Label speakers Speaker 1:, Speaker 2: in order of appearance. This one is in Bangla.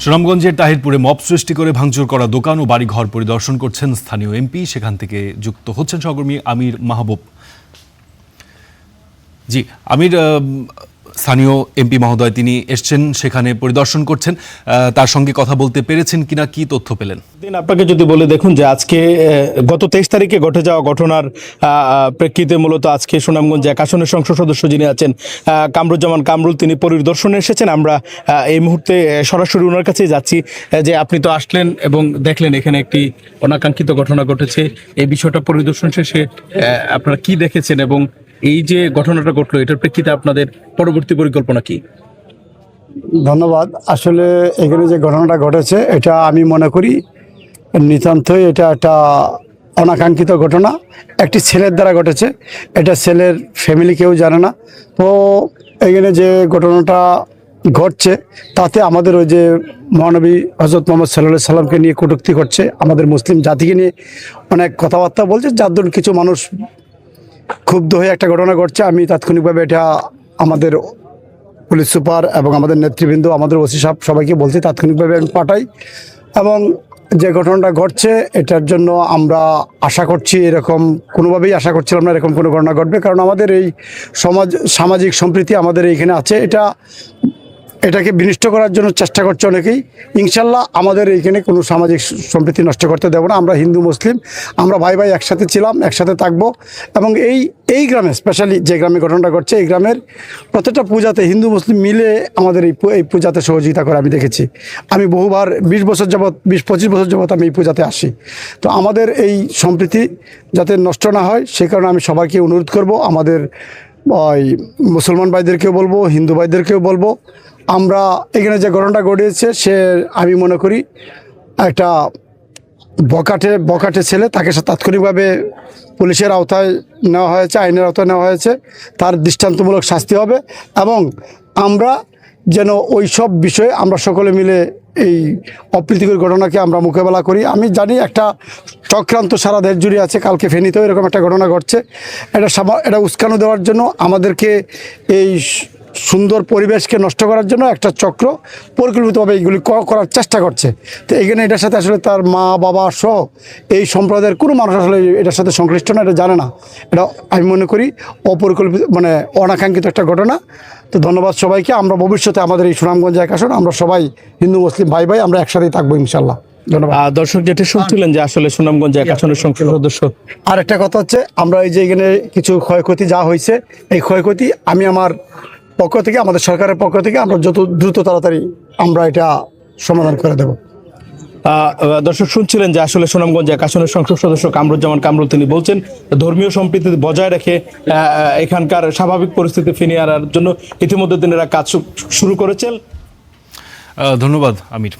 Speaker 1: সুনামগঞ্জের তাহিরপুরে মব সৃষ্টি করে ভাঙচুর করা দোকান ও বাড়িঘর পরিদর্শন করছেন স্থানীয় এমপি। সেখান থেকে যুক্ত হচ্ছেন সহকর্মী আমির মাহবুব। জি আমির, স্থানীয় এমপি মহোদয় তিনি এসছেন, সেখানে পরিদর্শন করছেন, তার সঙ্গে কথা বলতে পেরেছেন কিনা, কি তথ্য পেলেন?
Speaker 2: আপনাকে যদি বলে দেখুন যে আজকে গত 23 তারিখে ঘটে যাওয়া ঘটনার প্রেক্ষিতে মূলত আজকে সুনামগঞ্জ 1 আসনের সংসদ সদস্য যিনি আছেন কামরুজ্জামান কামরুল, তিনি পরিদর্শনে এসেছেন। আমরা এই মুহূর্তে সরাসরি ওনার কাছেই যাচ্ছি। যে আপনি তো আসলেন এবং দেখলেন এখানে একটি অনাকাঙ্ক্ষিত ঘটনা ঘটেছে, এই বিষয়টা পরিদর্শন শেষে আপনারা কি দেখেছেন এবং এই যে ঘটনাটা ঘটলো এটার প্রেক্ষিতে আপনাদের পরবর্তী পরিকল্পনা কি?
Speaker 3: ধন্যবাদ। আসলে এখানে যে ঘটনাটা ঘটেছে এটা আমি মনে করি নিতান্তই এটা একটা অনাকাঙ্ক্ষিত ঘটনা, একটি ছেলের দ্বারা ঘটেছে। এটা ছেলের ফ্যামিলি কেউ জানে না। তো এখানে যে ঘটনাটা ঘটছে তাতে আমাদের ওই যে মহানবী হযরত মুহাম্মদ সাল্লাল্লাহু আলাইহি সাল্লামকে নিয়ে কটূক্তি করছে, আমাদের মুসলিম জাতিকে নিয়ে অনেক কথাবার্তা বলছে, যার দরুন কিছু মানুষ ক্ষুব্ধ হয়ে একটা ঘটনা ঘটছে। আমি তাৎক্ষণিকভাবে এটা আমাদের পুলিশ সুপার এবং আমাদের নেতৃবৃন্দ, আমাদের ওসি সাহেব সবাইকে বলছি তাৎক্ষণিকভাবে আমি পাঠাই। এবং যে ঘটনাটা ঘটছে এটার জন্য আমরা আশা করছি, এরকম কোনোভাবেই আশা করছিলাম না এরকম কোনো ঘটনা ঘটবে, কারণ আমাদের এই সামাজিক সম্প্রীতি আমাদের এইখানে আছে। এটাকে বিনষ্ট করার জন্য চেষ্টা করছে অনেকেই। ইনশাল্লাহ আমাদের এইখানে কোনো সামাজিক সম্প্রীতি নষ্ট করতে দেব না। আমরা হিন্দু মুসলিম, আমরা ভাই ভাই একসাথে ছিলাম, একসাথে থাকবো। এবং এই গ্রামে স্পেশালি যে গ্রামে ঘটনাটা ঘটছে, এই গ্রামের প্রত্যেকটা পূজাতে হিন্দু মুসলিম মিলে আমাদের এই পূজাতে সহযোগিতা করে আমি দেখেছি। আমি বহুবার 20 বছর যাবৎ 20-25 বছর যাবৎ আমি এই পূজাতে আসি। তো আমাদের এই সম্প্রীতি যাতে নষ্ট না হয় সেই কারণে আমি সবাইকে অনুরোধ করব, আমাদের ওই মুসলমান ভাইদেরকেও বলবো, হিন্দু ভাইদেরকেও বলবো, আমরা এখানে যে ঘটনাটা ঘটিয়েছে সে আমি মনে করি একটা বকাটে ছেলে, তাকে তাৎক্ষণিকভাবে পুলিশের আওতায় নেওয়া হয়েছে, আইনের আওতায় নেওয়া হয়েছে, তার দৃষ্টান্তমূলক শাস্তি হবে। এবং আমরা যেন ওই সব বিষয়ে আমরা সকলে মিলে এই অপ্রীতিকর ঘটনাকে আমরা মোকাবেলা করি। আমি জানি একটা চক্রান্ত সারা দেশ জুড়ে আছে, কালকে ফেনীতেও এরকম একটা ঘটনা ঘটছে। এটা উস্কানো দেওয়ার জন্য, আমাদেরকে এই সুন্দর পরিবেশকে নষ্ট করার জন্য একটা চক্র পরিকল্পিতভাবে এইগুলি করার চেষ্টা করছে। তো এখানে এটার সাথে আসলে তার মা বাবা সহ এই সম্প্রদায়ের কোনো মানুষ আসলে এটার সাথে সংশ্লিষ্ট না, এটা জানে না। এটা আমি মনে করি অপরিকল্পিত মানে অনাকাঙ্ক্ষিত একটা ঘটনা। তো ধন্যবাদ সবাইকে। আমরা ভবিষ্যতে আমাদের এই সুনামগঞ্জ 1 আসন আমরা সবাই হিন্দু মুসলিম ভাই ভাই আমরা একসাথেই থাকবো ইনশাল্লাহ। ধন্যবাদ।
Speaker 2: দর্শক যেটা শুনছিলেন যে আসলে সুনামগঞ্জ 1 আসনের সংসদ সদস্য।
Speaker 3: আর একটা কথা হচ্ছে, আমরা এই যে এখানে কিছু ক্ষয়ক্ষতি যা হয়েছে, এই ক্ষয়ক্ষতি আমি আমার পক্ষ থেকে, আমাদের সরকারের পক্ষ থেকে আমরা যত দ্রুত তাড়াতাড়ি আমরা এটা সমাধান করে দেব।
Speaker 2: দর্শক শুনছিলেন যে আসলে সুনামগঞ্জ 1 আসনের সংসদ সদস্য কামরুজ্জামান কামরুল, তিনি বলছেন ধর্মীয় সম্প্রীতি বজায় রেখে এখানকার স্বাভাবিক পরিস্থিতি ফিরিয়ে আনার জন্য ইতিমধ্যে তিনি কাজ শুরু করেছেন।
Speaker 1: ধন্যবাদ আমির।